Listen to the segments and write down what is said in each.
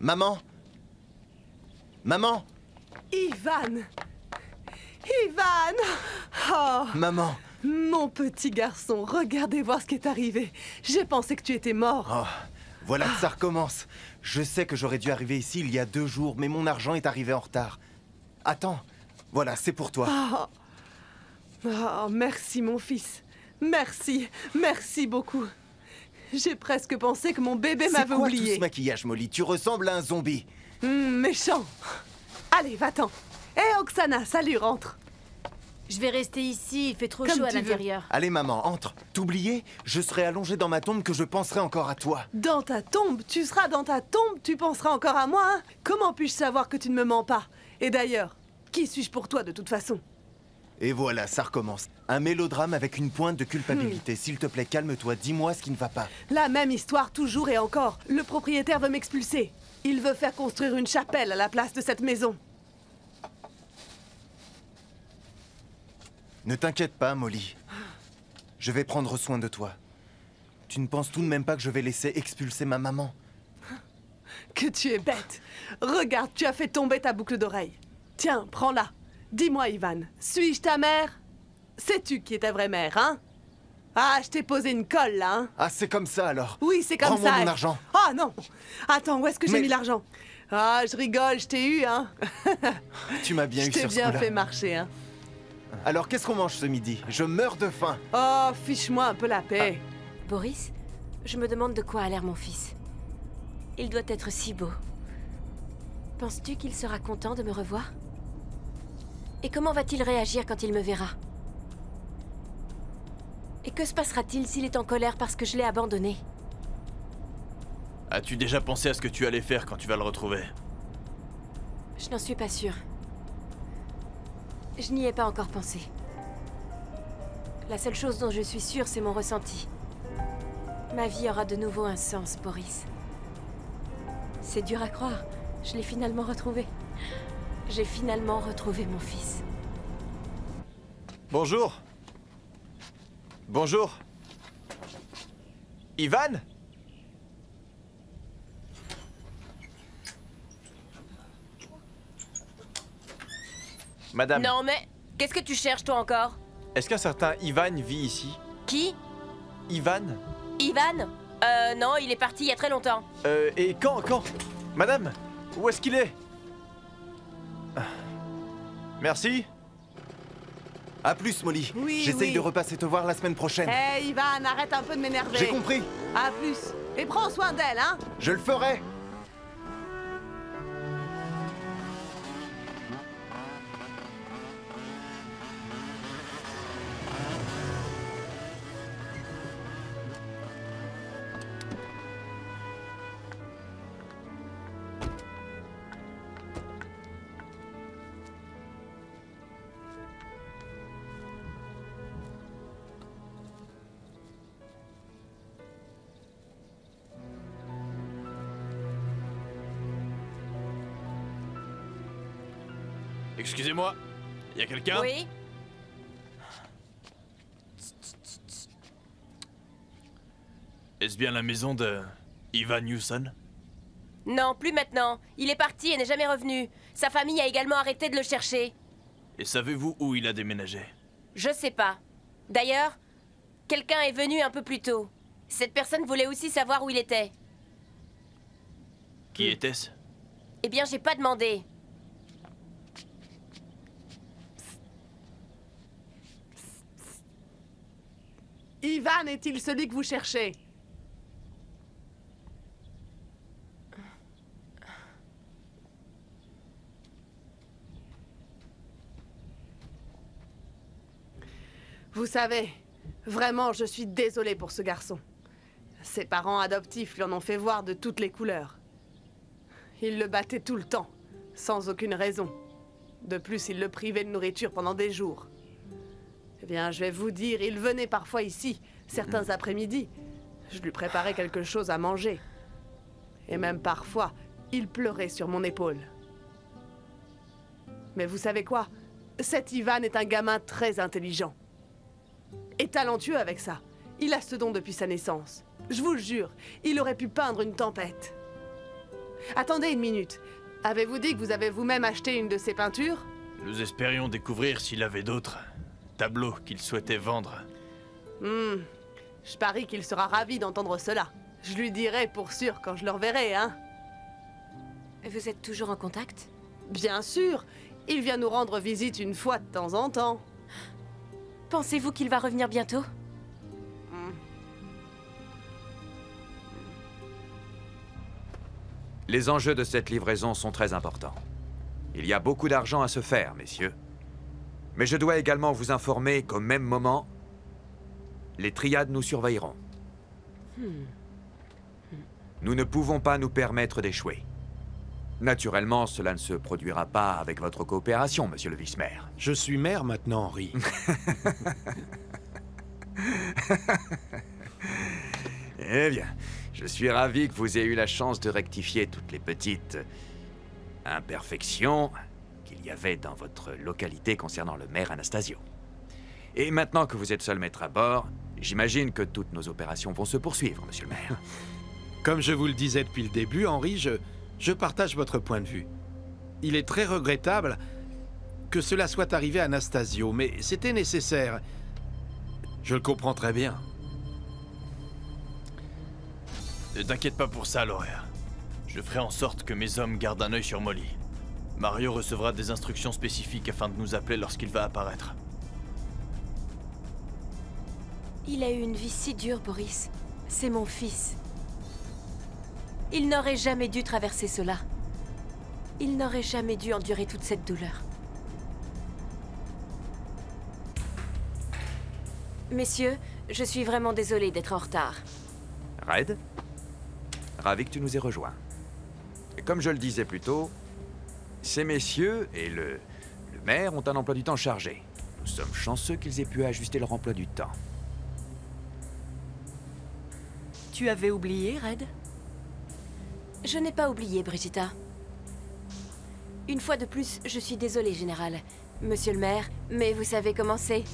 Maman? Maman? Ivan! Ivan! Oh! Maman? Mon petit garçon, regardez voir ce qui est arrivé. J'ai pensé que tu étais mort. Oh, voilà que ça recommence. Je sais que j'aurais dû arriver ici il y a 2 jours, mais mon argent est arrivé en retard. Attends, voilà, c'est pour toi. Oh, merci mon fils. Merci, merci beaucoup. J'ai presque pensé que mon bébé m'avait oublié. C'est quoi tout ce maquillage, Molly? Tu ressembles à un zombie. Méchant. Allez, va-t'en. Hé, Oksana, salut, rentre. Je vais rester ici, il fait trop Comme chaud à tu veux. l'intérieur. Allez, maman, entre. T'oubliais? Je serai allongé dans ma tombe que je penserai encore à toi. Dans ta tombe? Tu seras dans ta tombe? Tu penseras encore à moi, hein? Comment puis-je savoir que tu ne me mens pas? Et d'ailleurs, qui suis-je pour toi de toute façon? Et voilà, ça recommence. Un mélodrame avec une pointe de culpabilité. S'il te plaît, calme-toi, dis-moi ce qui ne va pas. La même histoire toujours et encore. Le propriétaire veut m'expulser. Il veut faire construire une chapelle à la place de cette maison. Ne t'inquiète pas, Molly. Je vais prendre soin de toi. Tu ne penses tout de même pas que je vais laisser expulser ma maman? Que tu es bête. Regarde, tu as fait tomber ta boucle d'oreille. Tiens, prends-la. Dis-moi, Ivan, suis-je ta mère? Sais-tu qui est ta vraie mère, hein? Ah, je t'ai posé une colle, là, hein? Ah, c'est comme ça, alors? Oui, c'est comme Rends-moi ça. mon argent. Ah, non. Attends, où est-ce que j'ai Mais- mis l'argent? Ah, je rigole, je t'ai eu, hein? Tu m'as bien Je eu t'ai sur ce bien coup-là. fait marcher, hein? Alors, qu'est-ce qu'on mange ce midi? Je meurs de faim. Oh, fiche-moi un peu la paix. Boris, je me demande de quoi a l'air mon fils. Il doit être si beau. Penses-tu qu'il sera content de me revoir? Et comment va-t-il réagir quand il me verra? Et que se passera-t-il s'il est en colère parce que je l'ai abandonné? As-tu déjà pensé à ce que tu allais faire quand tu vas le retrouver? Je n'en suis pas sûre. Je n'y ai pas encore pensé. La seule chose dont je suis sûre, c'est mon ressenti. Ma vie aura de nouveau un sens, Boris. C'est dur à croire. Je l'ai finalement retrouvé. J'ai finalement retrouvé mon fils. Bonjour. Bonjour. Ivan? Madame, Non mais, qu'est-ce que tu cherches toi encore? est-ce qu'un certain Ivan vit ici? Qui? Ivan? Ivan? Non, il est parti il y a très longtemps. Et quand? Madame, où est-ce qu'il est? Merci. À plus, Molly. Oui, J'essaye oui. de repasser te voir la semaine prochaine. Hé, Ivan, arrête un peu de m'énerver. J'ai compris. À plus. Et prends soin d'elle, hein? Je le ferai. Excusez-moi, y a quelqu'un? Oui? Est-ce bien la maison de Ivan Newson? Non, plus maintenant. Il est parti et n'est jamais revenu. Sa famille a également arrêté de le chercher. Et savez-vous où il a déménagé? Je sais pas. D'ailleurs, quelqu'un est venu un peu plus tôt. Cette personne voulait aussi savoir où il était. Qui était-ce? Eh bien, j'ai pas demandé. Ivan est-il celui que vous cherchez? Vous savez, vraiment, je suis désolée pour ce garçon. Ses parents adoptifs lui en ont fait voir de toutes les couleurs. Ils le battaient tout le temps, sans aucune raison. De plus, ils le privaient de nourriture pendant des jours. Eh bien, je vais vous dire, il venait parfois ici, certains après-midi. Je lui préparais quelque chose à manger. Et même parfois, il pleurait sur mon épaule. Mais vous savez quoi? Cet Ivan est un gamin très intelligent. Et talentueux avec ça. Il a ce don depuis sa naissance. Je vous le jure, il aurait pu peindre une tempête. Attendez une minute. Avez-vous dit que vous avez vous-même acheté une de ces peintures? Nous espérions découvrir s'il avait d'autres tableaux qu'il souhaitait vendre. Je parie qu'il sera ravi d'entendre cela. Je lui dirai pour sûr quand je le reverrai, hein. Vous êtes toujours en contact? Bien sûr. Il vient nous rendre visite une fois de temps en temps. Pensez-vous qu'il va revenir bientôt? Les enjeux de cette livraison sont très importants. Il y a beaucoup d'argent à se faire, messieurs. Mais je dois également vous informer qu'au même moment, les triades nous surveilleront. Nous ne pouvons pas nous permettre d'échouer. Naturellement, cela ne se produira pas avec votre coopération, monsieur le vice-maire. Je suis maire maintenant, Henri. Eh bien, je suis ravi que vous ayez eu la chance de rectifier toutes les petites imperfections qu'il y avait dans votre localité concernant le maire Anastasio. Et maintenant que vous êtes seul maître à bord, j'imagine que toutes nos opérations vont se poursuivre, monsieur le maire. Comme je vous le disais depuis le début, Henri, je partage votre point de vue. Il est très regrettable que cela soit arrivé à Anastasio, mais c'était nécessaire. Je le comprends très bien. Ne t'inquiète pas pour ça, Laura. Je ferai en sorte que mes hommes gardent un œil sur Molly. Mario recevra des instructions spécifiques afin de nous appeler lorsqu'il va apparaître. Il a eu une vie si dure, Boris. C'est mon fils. Il n'aurait jamais dû traverser cela. Il n'aurait jamais dû endurer toute cette douleur. Messieurs, je suis vraiment désolée d'être en retard. Red, ravi que tu nous aies rejoints. Et comme je le disais plus tôt, ces messieurs et le maire ont un emploi du temps chargé. Nous sommes chanceux qu'ils aient pu ajuster leur emploi du temps. Tu avais oublié, Red? Je n'ai pas oublié, Brigitta. Une fois de plus, je suis désolée, Général. Monsieur le maire, mais vous savez comment c'est.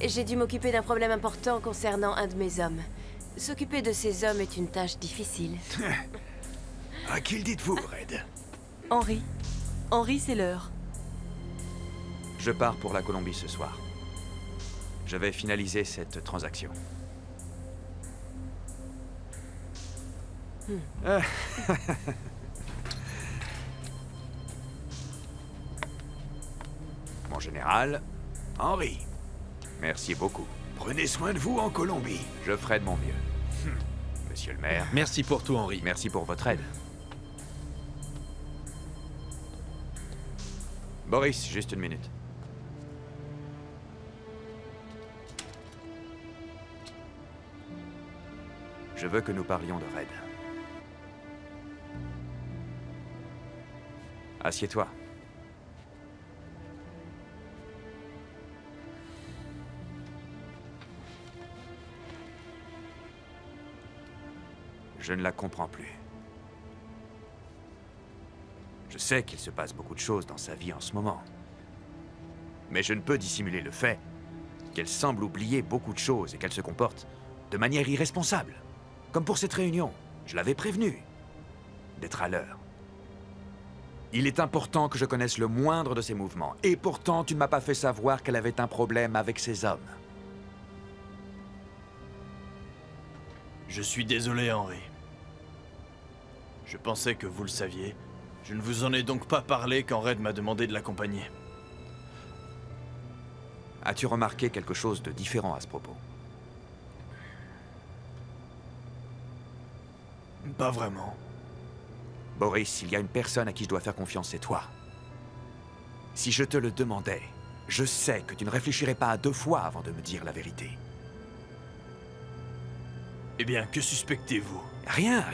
J'ai dû m'occuper d'un problème important concernant un de mes hommes. S'occuper de ces hommes est une tâche difficile. À qui le dites-vous, Red? Henri. Henri, c'est l'heure. Je pars pour la Colombie ce soir. Je vais finaliser cette transaction. Mon général, Henri. Merci beaucoup. Prenez soin de vous en Colombie. Je ferai de mon mieux. Monsieur le maire. Merci pour tout, Henri. Merci pour votre aide. Boris, juste une minute. Je veux que nous parlions de Red. Assieds-toi. Je ne la comprends plus. Je sais qu'il se passe beaucoup de choses dans sa vie en ce moment. Mais je ne peux dissimuler le fait qu'elle semble oublier beaucoup de choses et qu'elle se comporte de manière irresponsable. Comme pour cette réunion, je l'avais prévenue d'être à l'heure. Il est important que je connaisse le moindre de ses mouvements. Et pourtant, tu ne m'as pas fait savoir qu'elle avait un problème avec ses hommes. Je suis désolé, Henri. Je pensais que vous le saviez. Je ne vous en ai donc pas parlé quand Red m'a demandé de l'accompagner. As-tu remarqué quelque chose de différent à ce propos? Pas vraiment. Boris, il y a une personne à qui je dois faire confiance, c'est toi. Si je te le demandais, je sais que tu ne réfléchirais pas à deux fois avant de me dire la vérité. Eh bien, que suspectez-vous? Rien,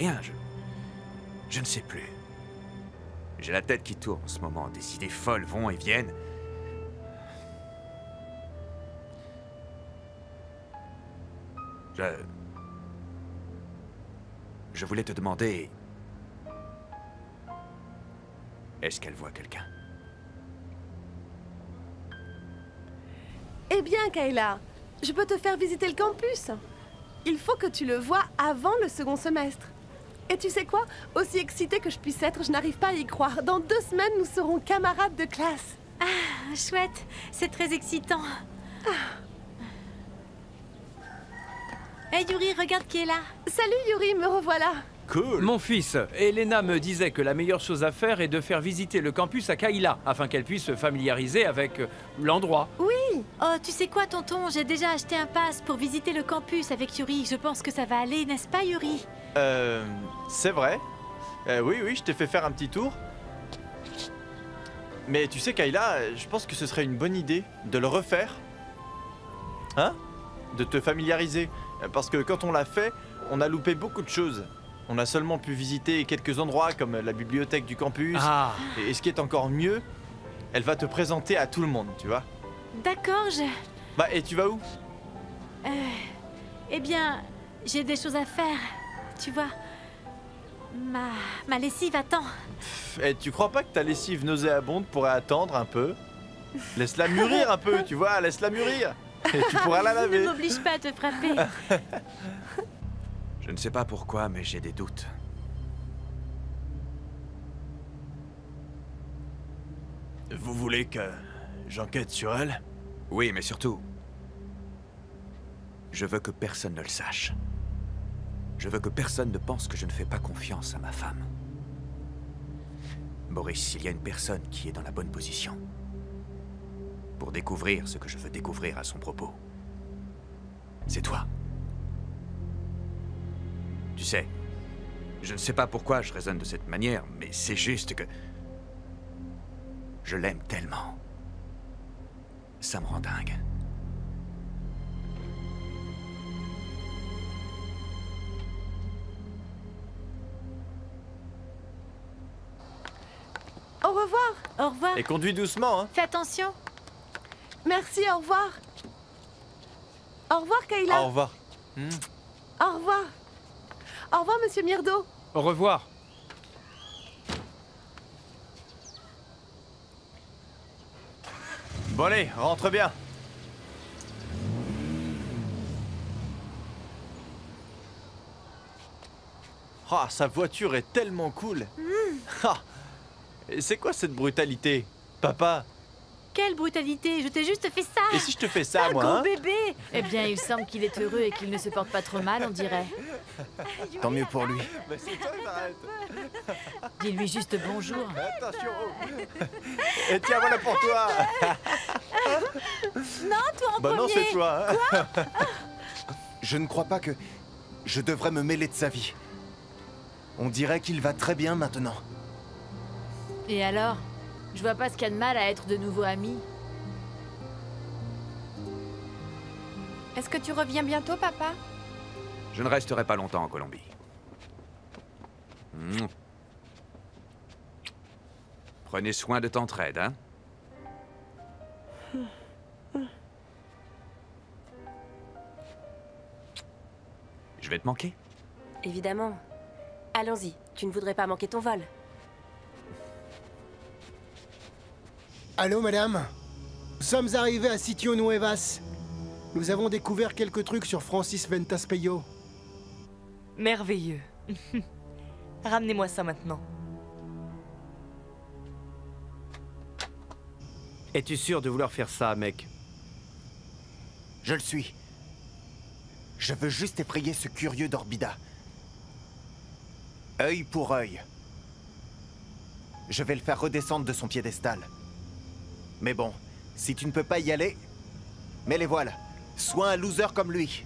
je ne sais plus. J'ai la tête qui tourne en ce moment, des idées folles vont et viennent. Je voulais te demander... Est-ce qu'elle voit quelqu'un? Eh bien, Kayla, je peux te faire visiter le campus. Il faut que tu le voies avant le second semestre. Et tu sais quoi? Aussi excitée que je puisse être, je n'arrive pas à y croire. Dans 2 semaines, nous serons camarades de classe. Ah, chouette, c'est très excitant. Hey Yuri, regarde qui est là. Salut Yuri, me revoilà. Cool. Mon fils, Elena me disait que la meilleure chose à faire est de faire visiter le campus à Kayla, afin qu'elle puisse se familiariser avec l'endroit. Oh, tu sais quoi, tonton? J'ai déjà acheté un pass pour visiter le campus avec Yuri. Je pense que ça va aller, n'est-ce pas, Yuri? C'est vrai. Oui, je t'ai fait faire un petit tour. Mais tu sais, Kayla, je pense que ce serait une bonne idée de le refaire. Hein? De te familiariser. Parce que quand on l'a fait, on a loupé beaucoup de choses. On a seulement pu visiter quelques endroits comme la bibliothèque du campus. Ah, Et ce qui est encore mieux, elle va te présenter à tout le monde, tu vois. D'accord, Bah, et tu vas où? Eh bien, j'ai des choses à faire. Tu vois, ma lessive attend. Et tu crois pas que ta lessive nauséabonde pourrait attendre un peu? Laisse-la mûrir un peu, tu vois, laisse-la mûrir. Et tu pourras la Ne laver. m'oblige pas à te frapper. Je ne sais pas pourquoi, mais j'ai des doutes. Vous voulez que j'enquête sur elle? Oui, mais surtout, je veux que personne ne le sache. Je veux que personne ne pense que je ne fais pas confiance à ma femme. Boris, s'il y a une personne qui est dans la bonne position pour découvrir ce que je veux découvrir à son propos, c'est toi. Tu sais, je ne sais pas pourquoi je raisonne de cette manière, mais c'est juste que je l'aime tellement. Ça me rend dingue. Au revoir. Au revoir. Et conduis doucement, hein. Fais attention. Merci, au revoir. Au revoir, Kayla. Au revoir. Au revoir. Au revoir, Monsieur Myrdo. au revoir. Bon allez, rentre bien. Ah, sa voiture est tellement cool. Ah, et c'est quoi cette brutalité, papa? Quelle brutalité, je t'ai juste fait ça. Et si je te fais ça, moi, Gros hein? bébé. Eh bien, il semble qu'il est heureux et qu'il ne se porte pas trop mal, on dirait. Tant mieux pour lui. Bah, c'est toi qui t'arrêtes. Dis-lui juste bonjour. Attention. Et tiens, voilà pour toi. Non, toi en Bah non, premier. c'est toi. Hein. Je ne crois pas que je devrais me mêler de sa vie. On dirait qu'il va très bien maintenant. Et alors? Je vois pas ce qu'il y a de mal à être de nouveau amis. Est-ce que tu reviens bientôt, papa? Je ne resterai pas longtemps en Colombie. Prenez soin de Tancred, hein? Je vais te manquer. Évidemment. Allons-y, tu ne voudrais pas manquer ton vol. Allô, madame? Nous sommes arrivés à Sitio Nuevas. Nous avons découvert quelques trucs sur Francis Ventaspeyo. Merveilleux. Ramenez-moi ça maintenant. Es-tu sûr de vouloir faire ça, mec? Je le suis. Je veux juste effrayer ce curieux d'Orbida. Œil pour œil. Je vais le faire redescendre de son piédestal. Mais bon, si tu ne peux pas y aller, mais les voilà. Sois un loser comme lui.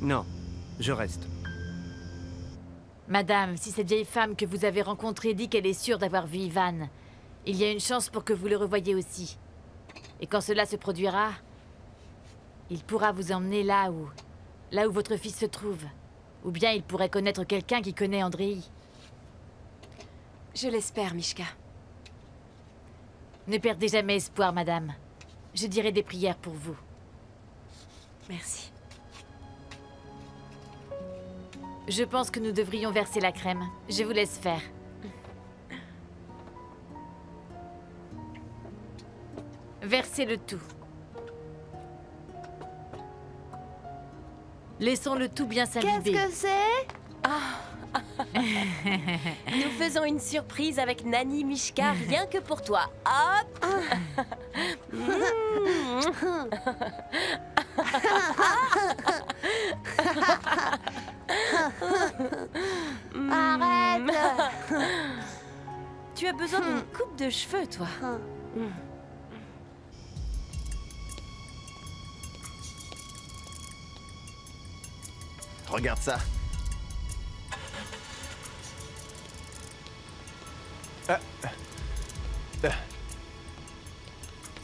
Non, je reste. Madame, si cette vieille femme que vous avez rencontrée dit qu'elle est sûre d'avoir vu Ivan, il y a une chance pour que vous le revoyiez aussi. Et quand cela se produira, il pourra vous emmener là où votre fils se trouve. Ou bien il pourrait connaître quelqu'un qui connaît Andrei. Je l'espère, Mishka. Ne perdez jamais espoir, madame. Je dirai des prières pour vous. Merci. Je pense que nous devrions verser la crème. Je vous laisse faire. Versez le tout. Laissons le tout bien s'imbiber. Qu'est-ce que c'est? Ah, Nous faisons une surprise avec Nani Mishka, rien que pour toi. Hop. Arrête. Tu as besoin d'une coupe de cheveux, toi. Regarde ça.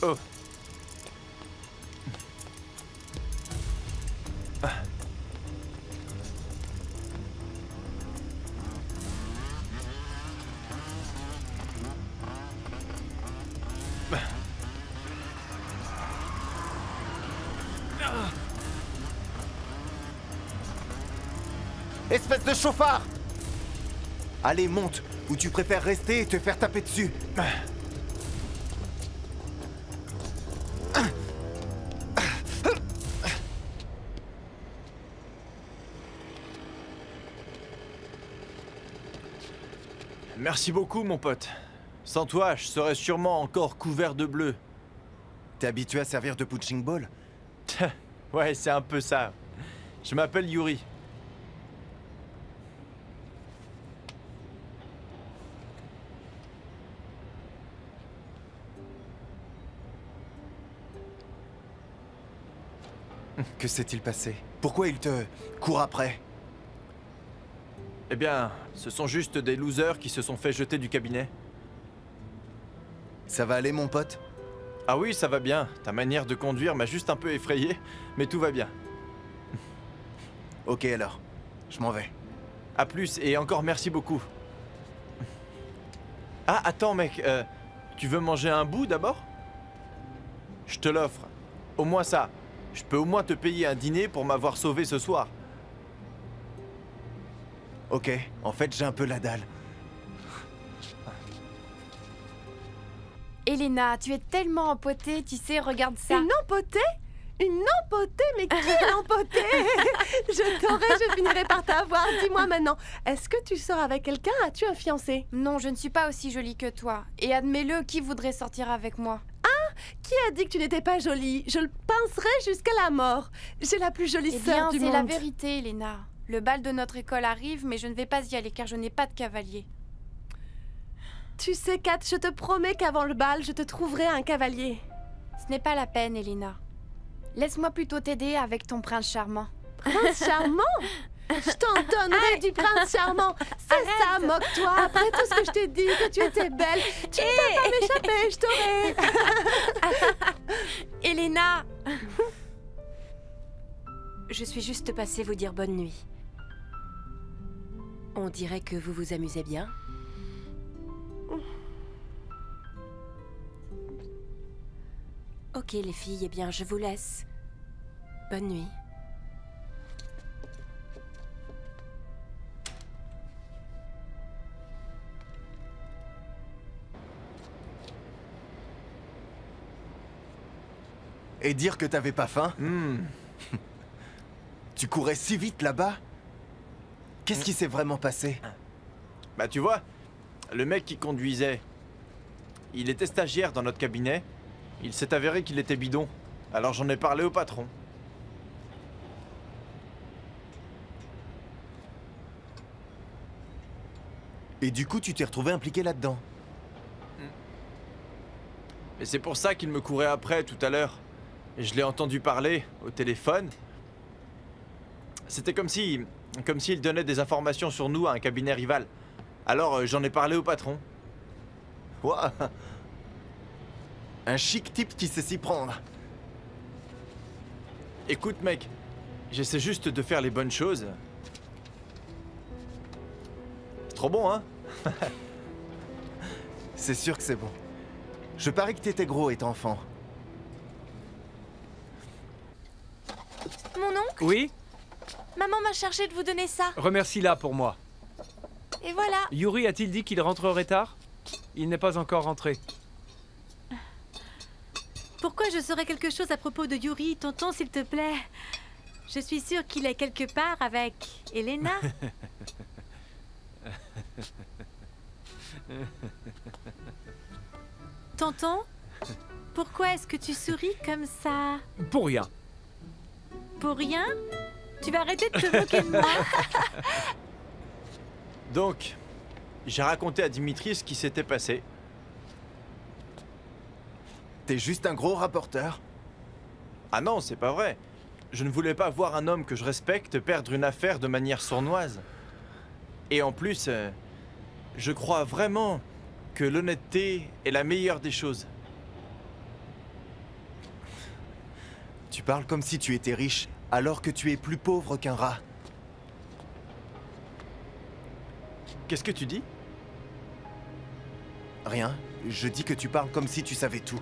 Oh. Espèce de chauffard! Allez, monte, ou tu préfères rester et te faire taper dessus. Merci beaucoup, mon pote. Sans toi, je serais sûrement encore couvert de bleu. T'es habitué à servir de punching ball? Ouais, c'est un peu ça. Je m'appelle Yuri. Que s'est-il passé? Pourquoi il te court après? Eh bien, ce sont juste des losers qui se sont fait jeter du cabinet. Ça va aller, mon pote? Ah oui, ça va bien. Ta manière de conduire m'a juste un peu effrayé, mais tout va bien. Ok alors, je m'en vais. À plus, et encore merci beaucoup. Ah, attends mec, tu veux manger un bout d'abord? Je te l'offre. Au moins ça. Je peux au moins te payer un dîner pour m'avoir sauvé ce soir. Ok, en fait j'ai un peu la dalle. Elena, tu es tellement empotée, tu sais, regarde ça. Une empotée? Une empotée? Mais qui est l'empotée? Je t'aurai, je finirai par t'avoir. Dis-moi maintenant, est-ce que tu sors avec quelqu'un? As-tu un fiancé? Non, je ne suis pas aussi jolie que toi. Et admets-le, qui voudrait sortir avec moi? Qui a dit que tu n'étais pas jolie? Je le pincerai jusqu'à la mort. J'ai la plus jolie sœur du monde. C'est la vérité, Elena. Le bal de notre école arrive, mais je ne vais pas y aller car je n'ai pas de cavalier. Tu sais, Kat, je te promets qu'avant le bal, je te trouverai un cavalier. Ce n'est pas la peine, Elena. Laisse-moi plutôt t'aider avec ton prince charmant. Prince charmant? Je t'en donnerai du prince charmant. C'est ça, moque-toi. Après tout ce que je t'ai dit, que tu étais belle, tu ne peux pas m'échapper, je t'aurai. Elena. Je suis juste passée vous dire bonne nuit. On dirait que vous vous amusez bien. Ok les filles, eh bien je vous laisse. Bonne nuit. Et dire que t'avais pas faim? Tu courais si vite là-bas? Qu'est-ce qui s'est vraiment passé? Bah tu vois, le mec qui conduisait, il était stagiaire dans notre cabinet. Il s'est avéré qu'il était bidon. Alors j'en ai parlé au patron. Et du coup, tu t'es retrouvé impliqué là-dedans? Et c'est pour ça qu'il me courait après tout à l'heure. Et je l'ai entendu parler au téléphone. C'était comme s'il donnait des informations sur nous à un cabinet rival. Alors j'en ai parlé au patron. Ouah. Un chic type qui sait s'y prendre. Écoute mec, j'essaie juste de faire les bonnes choses. C'est trop bon, hein? C'est sûr que c'est bon. Je parie que t'étais gros étant enfant. Mon oncle? Oui? Maman m'a chargé de vous donner ça. Remercie-la pour moi. Et voilà. Yuri a-t-il dit qu'il rentrerait tard? Il n'est pas encore rentré. Pourquoi je saurais quelque chose à propos de Yuri, tonton, s'il te plaît? Je suis sûre qu'il est quelque part avec Elena. Tonton, pourquoi est-ce que tu souris comme ça? Pour rien. Pour rien? Tu vas arrêter de te moquer de moi? Donc, j'ai raconté à Dimitri ce qui s'était passé. T'es juste un gros rapporteur. Ah non, c'est pas vrai. Je ne voulais pas voir un homme que je respecte perdre une affaire de manière sournoise. Et en plus, je crois vraiment que l'honnêteté est la meilleure des choses. Tu parles comme si tu étais riche, alors que tu es plus pauvre qu'un rat. Qu'est-ce que tu dis? Rien. Je dis que tu parles comme si tu savais tout.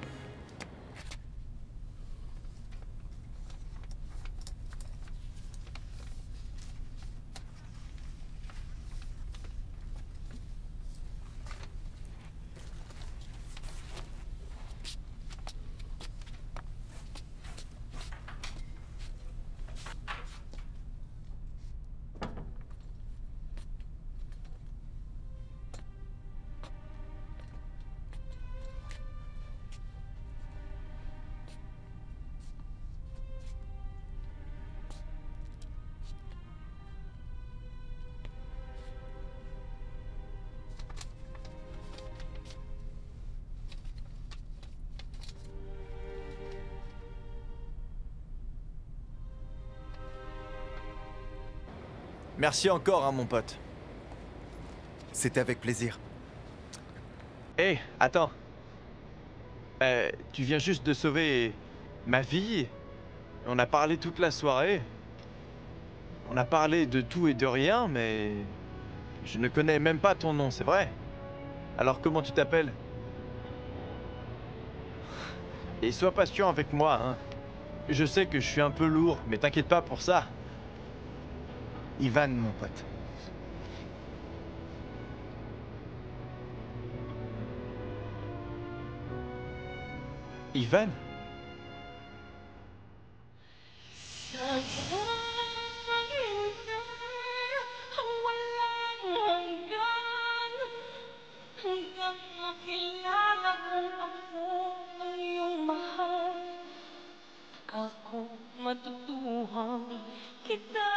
Merci encore, hein, mon pote. C'était avec plaisir. Hé, attends. Tu viens juste de sauver ma vie. On a parlé toute la soirée. On a parlé de tout et de rien, mais je ne connais même pas ton nom, c'est vrai. Alors comment tu t'appelles? Et sois patient avec moi, hein. Je sais que je suis un peu lourd, mais t'inquiète pas pour ça. Ivan, mon pote. Ivan? Ako matutuhan kita